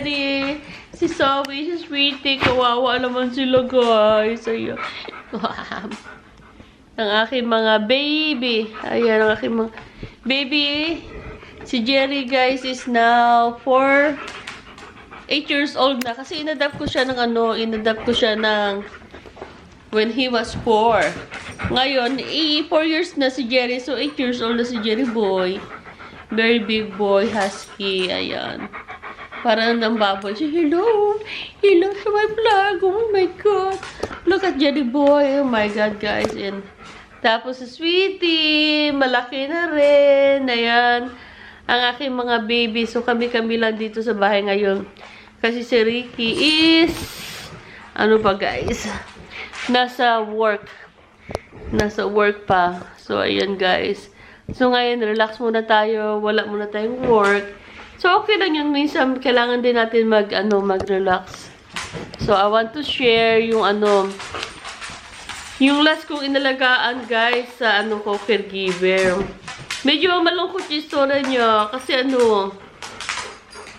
Jerry, si Zoe, si Sweetie. Kawawa naman sila, guys. Ayan. Ang aking mga baby. Ayan, ang aking mga baby. Si Jerry, guys, is now 8 years old na. Kasi inadapt ko siya ng when he was 4. Ngayon, 4 years na si Jerry. So, 8 years old na si Jerry boy. Very big boy, husky. Ayan. Parang nang baboy siya. Hello! Hello to my vlog! Oh my God! Look at Jerry boy! Oh my God, guys! And tapos si Sweetie! Malaki na rin! Ayan. Ang aking mga baby. So, kami-kami lang dito sa bahay ngayon. Kasi si Ricky is ano pa, guys? Nasa work. Nasa work pa. So, ayan, guys. So, ngayon, relax muna tayo. Wala muna tayong work. So, okay lang yun. Minsan, kailangan din natin mag-relax. So, I want to share yung yung last kong inalagaan, guys, sa caregiver. Medyo malungkot yung story niya. Kasi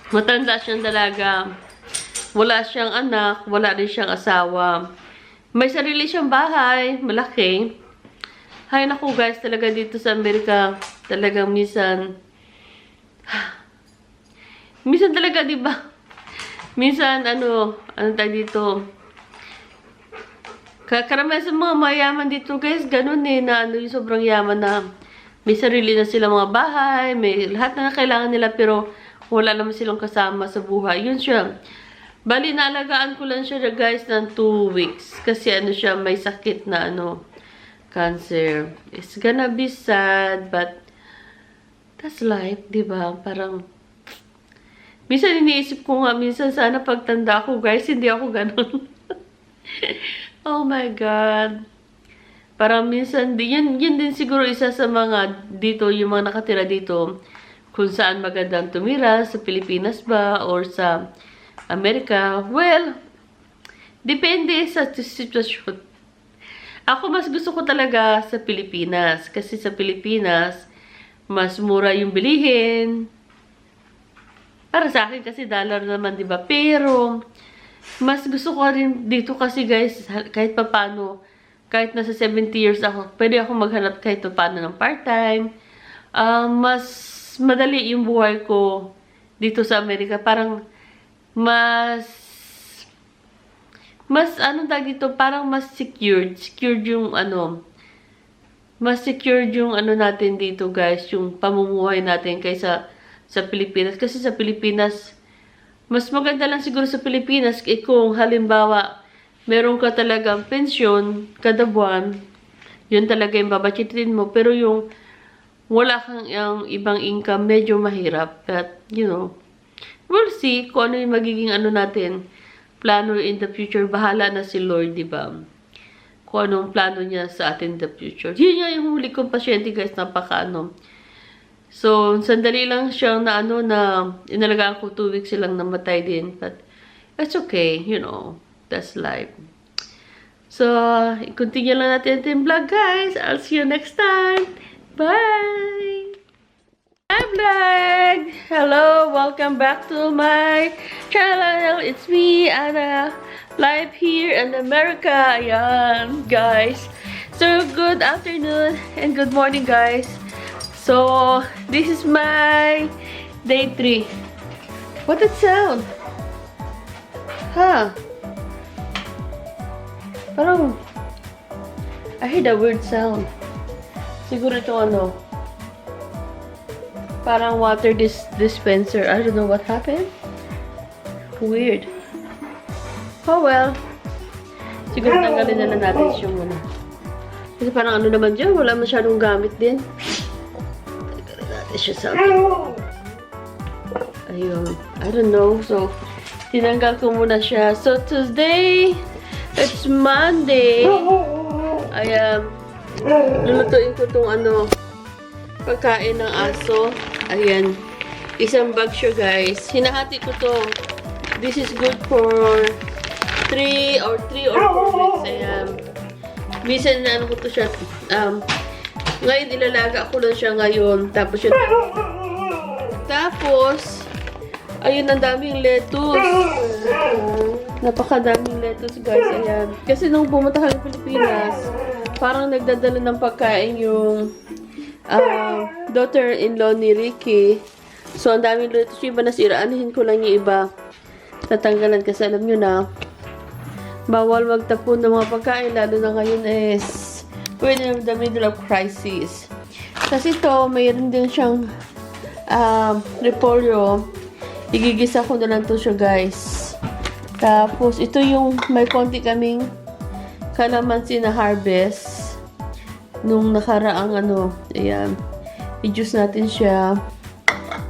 matanda siyang dalaga. Wala siyang anak. Wala rin siyang asawa. May sarili siyang bahay. Malaki. Hay naku, guys, talaga dito sa Amerika, talagang minsan talaga, di ba? Minsan, ano tayo dito? Karamihan sa mga mayaman dito, guys, ganun na yung sobrang yaman na may sarili na sila mga bahay, may lahat na kailangan nila, pero wala naman silang kasama sa buhay. Yun siya. Bali, naalagaan ko lang siya, guys, ng 2 weeks. Kasi siya, may sakit na cancer. It's gonna be sad, but that's life, di ba? Parang minsan iniisip ko nga, minsan sana pagtanda ko, guys, hindi ako ganun. Oh my God. Parang minsan, yun din siguro isa sa mga dito, yung mga nakatira dito, kung saan magandang tumira, sa Pilipinas ba, or sa Amerika. Well, depende sa sitwasyon. Ako, mas gusto ko talaga sa Pilipinas. Kasi sa Pilipinas, mas mura yung bilihin. Para sa akin kasi dollar naman, di ba? Pero, mas gusto ko rin dito kasi, guys, kahit papano, kahit nasa 70 years ako, pwede ako maghanap kahit papano ng part-time. Mas madali yung buhay ko dito sa Amerika. Parang, mas dito, parang mas secured. Secured yung mas secured yung natin dito, guys, yung pamumuhay natin kaysa sa Pilipinas. Kasi sa Pilipinas, mas maganda lang siguro sa Pilipinas kung halimbawa, meron ka talagang pensyon kada buwan, yun talaga yung babachitrin mo. Pero yung wala kang yung ibang income, medyo mahirap. But, we'll see kung ano yung magiging natin, plano in the future. Bahala na si Lord, di ba? Kung anong plano niya sa atin in the future. Yun nga yung huli kong pasyente, guys, So, sandali lang siyang na inalagaan ko 2 weeks silang namatay din. But, it's okay, that's life. So, i-continue lang natin yung vlog, guys. I'll see you next time. Bye! Hi, vlog! Hello, welcome back to my channel. It's me, Anna, live here in America. Ayan, guys. So, good afternoon and good morning, guys. So, this is my day 3. What that sound? Huh? Parang, I heard a weird sound. Siguro ito parang water dispenser. I don't know what happened. Weird. Oh well. Siguro tanggalin na lang natin yung Kasi parang naman dyan, wala masyadong gamit din. Siya sa ayun, I don't know. So, tinanggal ko muna siya. So, today, it's Monday. Ayan, lulutuin ko itong pagkain ng aso. Ayan, isang bag siya, guys. Hinahati ko to. This is good for 3 or 4 weeks. Ayan. Minsan ko to siya. Ngayon, ilalaga ko lang siya ngayon. Tapos, Ayun, ang daming lettuce. Napakadaming lettuce, guys. Ayan. Kasi nung pumunta kami Pilipinas, parang nagdadala ng pagkain yung daughter-in-law ni Ricky. So, ang daming lettuce. Yung iba nasira. Anihin ko lang yung iba. Tatanggalan kasi alam nyo na, bawal magtapon ng mga pagkain, lalo na ngayon is we're in the middle of crisis. Kasi ito, mayroon din siyang repolyo. Igigisa ko na lang to siya, guys. Tapos, ito yung may konti kaming kalamansi na harvest nung nakaraang ayan. I-juice natin siya.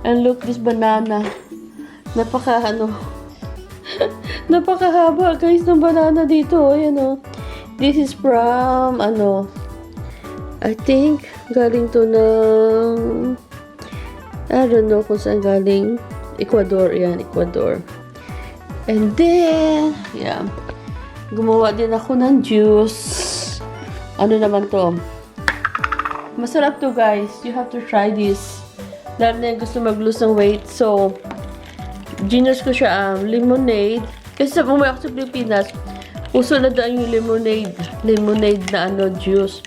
And look, this banana. Napakahaba, guys, ng banana dito. Ayan, This is from, I think, galing to ng, I don't know kung saan galing. Ecuador, yan, Ecuador. And then, yeah, gumawa din ako ng juice. Ano naman to? Masarap to, guys. You have to try this. Dahil na gusto mag-lose ng weight. So, giners ko siya, lemonade. Kasi sa umuwi ako sa Pilipinas, uso na doon yung lemonade na juice.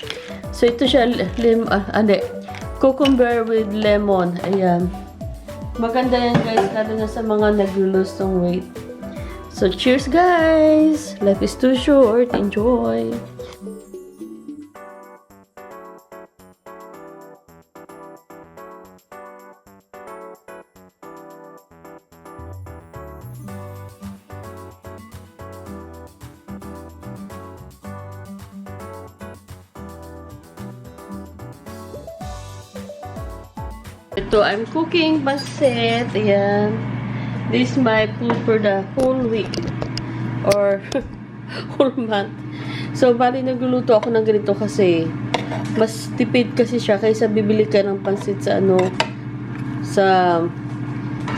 So, ito siya, cucumber with lemon. Ayan. Maganda yan, guys, lalo na sa mga nag-lose ng weight. So, cheers, guys! Life is too short. Enjoy! Ito, I'm cooking pancit. Ayan. This is my food for the whole week. Or, whole month. So, bali nagluluto ako ng ganito kasi mas tipid kasi siya kaysa bibili ka ng pancit sa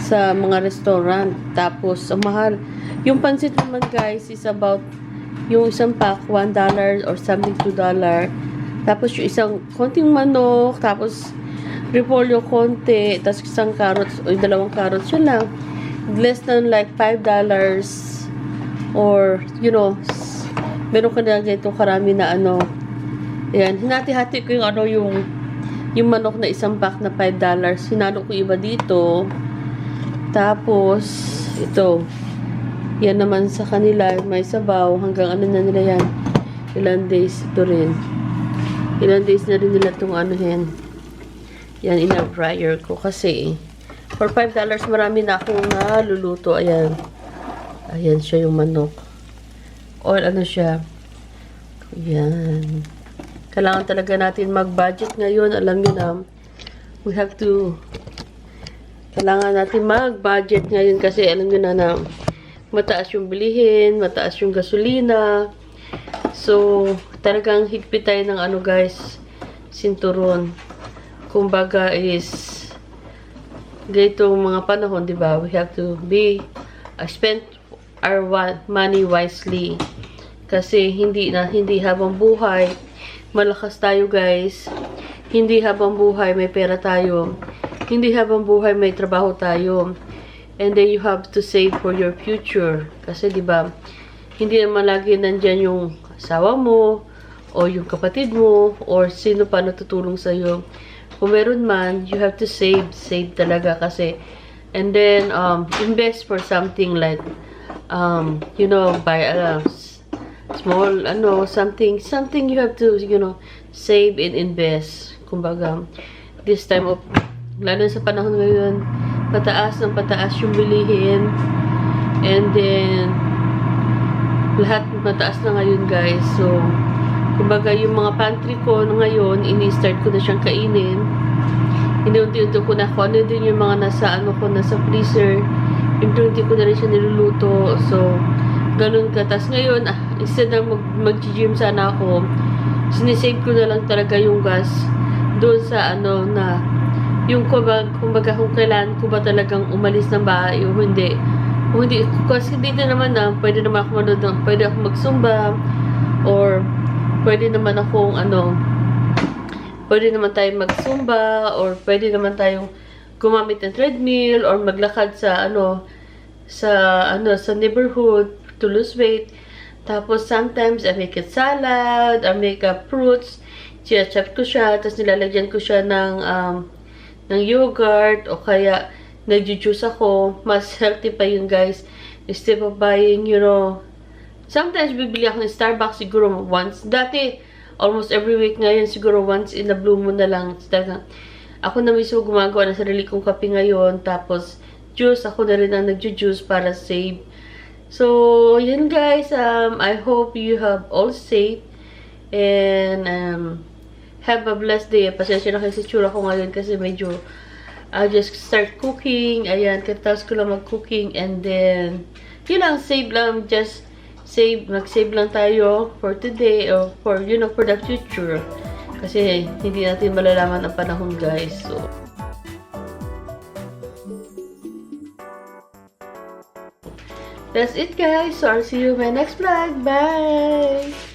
sa mga restaurant. Tapos, ang mahal. Yung pancit naman, guys, is about yung isang pack, $1 or something, $2. Tapos, yung isang konting manok. Tapos, repolyo konti, tapos isang carrots o dalawang carrots, yun lang. Less than like $5 or, meron ka na ganito karami na ayan, hinati-hati ko yung manok na isang pack na $5. Hinalo ko iba dito. Tapos, ito. Yan naman sa kanila, may sabaw. Hanggang na nila yan. Ilan days ito rin. Ilan days na rin nila itong yan, ina-fryer ko kasi for $5 marami na akong naluluto. Ayan. Ayan siya yung manok. Or siya. Ayan. Kailangan talaga natin mag-budget ngayon. Alam niyo na, kailangan natin mag-budget ngayon kasi alam niyo na mataas yung bilihin, mataas yung gasolina. So, talagang higpit tayo ng guys, sinturon. Kumbaga is ganitong mga panahon, di ba? We have to spend our money wisely. Kasi hindi habang buhay malakas tayo, guys. Hindi habang buhay may pera tayo. Hindi habang buhay may trabaho tayo. And then you have to save for your future. Kasi di ba? Hindi naman lagi nandiyan yung asawa mo o yung kapatid mo or sino pa natutulong sa iyo. Kung meron man, you have to save talaga kasi. And then, invest for something like, buy a small, something you have to, save and invest. Kumbaga, this time of, lalo sa panahon ngayon, pataas yung bilihin. And then, lahat mataas na ngayon, guys. So, kumbaga, yung mga pantry ko ngayon, ini-start ko na siyang kainin. Inunti-unti ko na kung ano din yung mga nasa freezer. Inunti ko na rin siya niluluto. So, ganun ka. Tapos ngayon, instead na mag-gym sana ako, sinisave ko na lang talaga yung gas doon sa yung kumbaga kung kailan ko ba talagang umalis ng bahay o hindi. Kung hindi, kasi dito naman pwede naman ako pwede ako magsumba or pwede naman akong pwede naman tayong magsumba or pwede naman tayong gumamit ng treadmill or maglakad sa sa neighborhood to lose weight. Tapos sometimes I make it salad, I make fruits, chia-chop ko siya, tapos nilalagyan ko siya ng yogurt o kaya nagjujuice ako. Mas healthy pa yun, guys. Instead of buying, sometimes bibili ako ng Starbucks siguro once. Dati, almost every week, ngayon siguro once in a blue moon na lang. Talaga, ako na mismo gumagawa ng sarili kong kape ngayon. Tapos, juice, ako na rin ang nagjujuice para save. So, yun guys, I hope you have all safe and have a blessed day. Pasensya na kayo sa tsura ko ngayon kasi medyo I'll just start cooking. Ayan, katapos ko lang mag-cooking and then, yun lang, save lang, just mag-save lang tayo for today or for, for the future. Kasi hindi natin malalaman ang panahon guys. So, that's it guys. So, I'll see you in my next vlog. Bye!